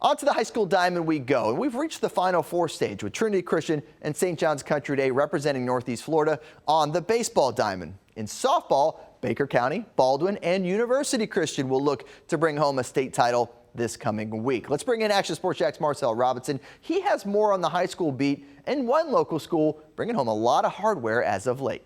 On to the high school diamond we go, and we've reached the Final Four stage with Trinity Christian and St. John's Country Day representing Northeast Florida on the baseball diamond. In softball, Baker County, Baldwin, and University Christian will look to bring home a state title this coming week. Let's bring in Action Sports Jack's Marcel Robinson. He has more on the high school beat and one local school bringing home a lot of hardware as of late.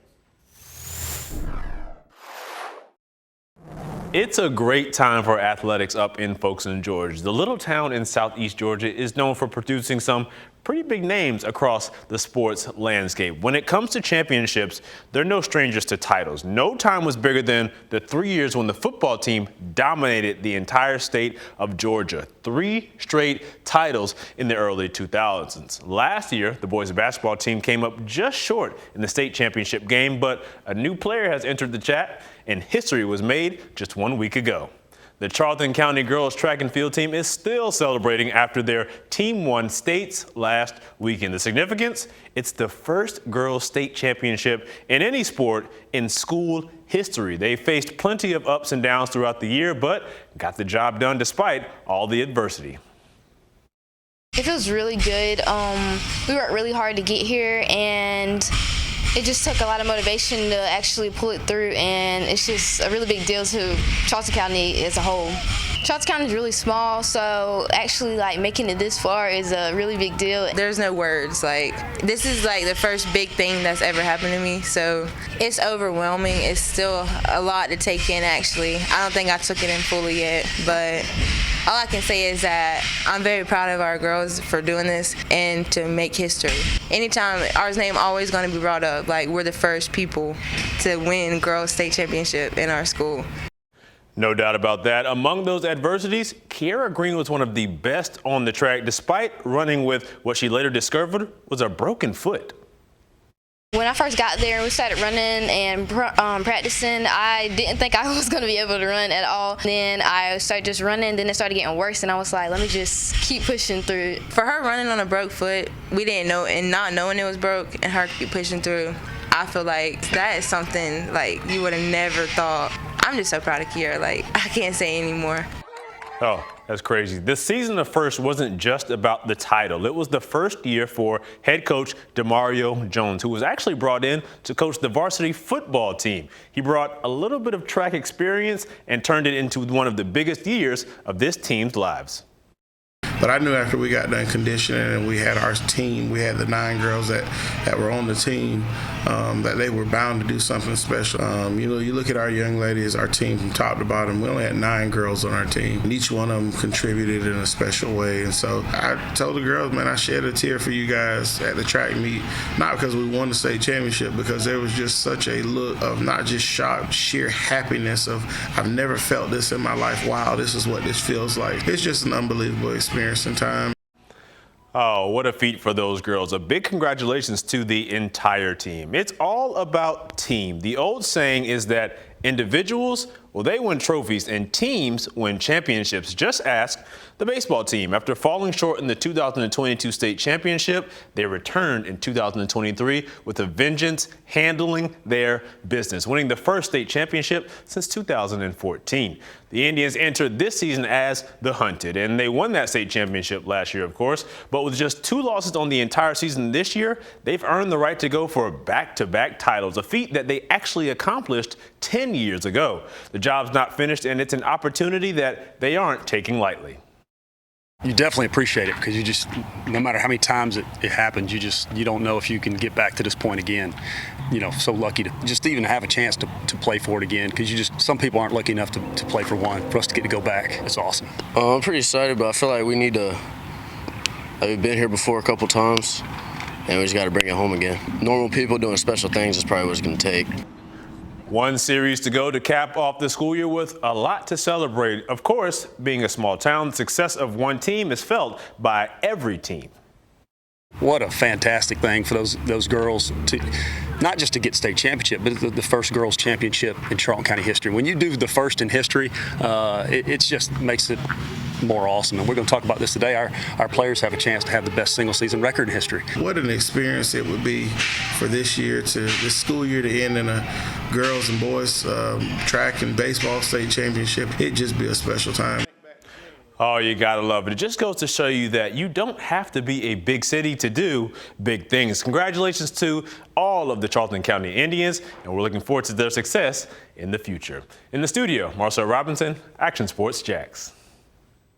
It's a great time for athletics up in Folkston, Georgia. The little town in southeast Georgia is known for producing some pretty big names across the sports landscape. When it comes to championships, they're no strangers to titles. No time was bigger than the 3 years when the football team dominated the entire state of Georgia. 3 straight titles in the early 2000s. Last year, the boys basketball team came up just short in the state championship game, but a new player has entered the chat, and history was made just 1 week ago. The Charlton County girls track and field team is still celebrating after their team won states last weekend. The significance? It's the first girls state championship in any sport in school history. They faced plenty of ups and downs throughout the year, but got the job done despite all the adversity. It feels really good. We worked really hard to get here, and it just took a lot of motivation to actually pull it through, and it's just a really big deal to Charlton County as a whole. Charlton County is really small, so actually making it this far is a really big deal. There's no words. This is the first big thing that's ever happened to me, so it's overwhelming. It's still a lot to take in, actually. I don't think I took it in fully yet, but all I can say is that I'm very proud of our girls for doing this and to make history. Anytime, our name always going to be brought up. We're the first people to win girls state championship in our school. No doubt about that. Among those adversities, Kiara Green was one of the best on the track, despite running with what she later discovered was a broken foot. When I first got there and we started running and practicing, I didn't think I was going to be able to run at all. Then I started just running, then it started getting worse, and I was like, let me just keep pushing through. For her running on a broke foot, we didn't know, and not knowing it was broke, and her keep pushing through, I feel like that is something you would have never thought. I'm just so proud of Kiara. I can't say anymore. Oh, that's crazy. The season of first wasn't just about the title. It was the first year for head coach Demario Jones, who was actually brought in to coach the varsity football team. He brought a little bit of track experience and turned it into one of the biggest years of this team's lives. But I knew after we got done conditioning and we had our team, we had the 9 girls that were on the team, that they were bound to do something special. You look at our young ladies, our team from top to bottom, we only had 9 girls on our team. And each one of them contributed in a special way. And so I told the girls, man, I shed a tear for you guys at the track meet, not because we won the state championship, because there was just such a look of not just shock, sheer happiness of, I've never felt this in my life. Wow, this is what this feels like. It's just an unbelievable experience in time. Oh, what a feat for those girls. A big congratulations to the entire team. It's all about team. The old saying is that individuals, well, they win trophies and teams win championships. Just ask the baseball team. After falling short in the 2022 state championship, they returned in 2023 with a vengeance, handling their business, winning the first state championship since 2014. The Indians entered this season as the Hunted, and they won that state championship last year, of course. But with just 2 losses on the entire season this year, they've earned the right to go for back-to-back titles, a feat that they actually accomplished 10 years ago. The job's not finished, and it's an opportunity that they aren't taking lightly. You definitely appreciate it because you just, no matter how many times it happens, you don't know if you can get back to this point again. So lucky to just even have a chance to play for it again, because some people aren't lucky enough to play for one. For us to get to go back, it's awesome. I'm pretty excited, but I feel like we need to. We've been here before a couple times, and we just got to bring it home again. Normal people doing special things is probably what it's going to take. One series to go to cap off the school year with a lot to celebrate. Of course, being a small town, the success of one team is felt by every team. What a fantastic thing for those girls to not just to get state championship, but the first girls championship in Charlton County history. When you do the first in history, it just makes it more awesome. And we're going to talk about this today. Our players have a chance to have the best single season record in history. What an experience it would be for this school year to end in a girls and boys track and baseball state championship. It'd just be a special time. Oh, you gotta love it. It just goes to show you that you don't have to be a big city to do big things. Congratulations to all of the Charlton County Indians, and we're looking forward to their success in the future. In the studio, Marcel Robinson, Action Sports Jax.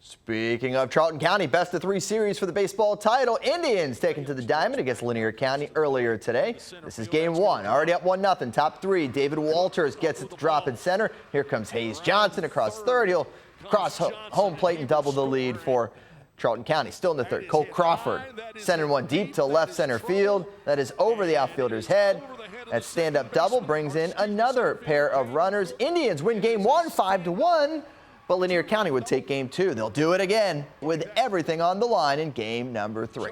Speaking of Charlton County, best of 3 series for the baseball title. Indians taken to the diamond against Lanier County earlier today. This is game 1, already up 1-0. Top 3, David Walters gets it to drop in center. Here comes Hayes Johnson across third. He'll cross home plate and double the lead for Charlton County. Still in the third, Cole Crawford sending one deep to left center field. That is over the outfielder's head. That stand-up double brings in another pair of runners. Indians win game 1, 5-1. But Lanier County would take game 2. They'll do it again with everything on the line in game number 3.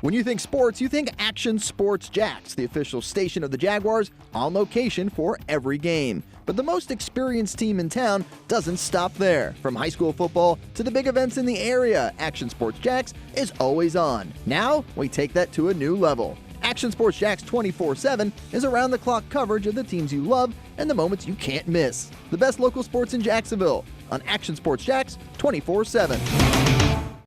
When you think sports, you think Action Sports Jax, the official station of the Jaguars, on location for every game. But the most experienced team in town doesn't stop there. From high school football to the big events in the area, Action Sports Jax is always on. Now, we take that to a new level. Action Sports Jax 24/7 is around-the-clock coverage of the teams you love and the moments you can't miss. The best local sports in Jacksonville on Action Sports Jax 24/7.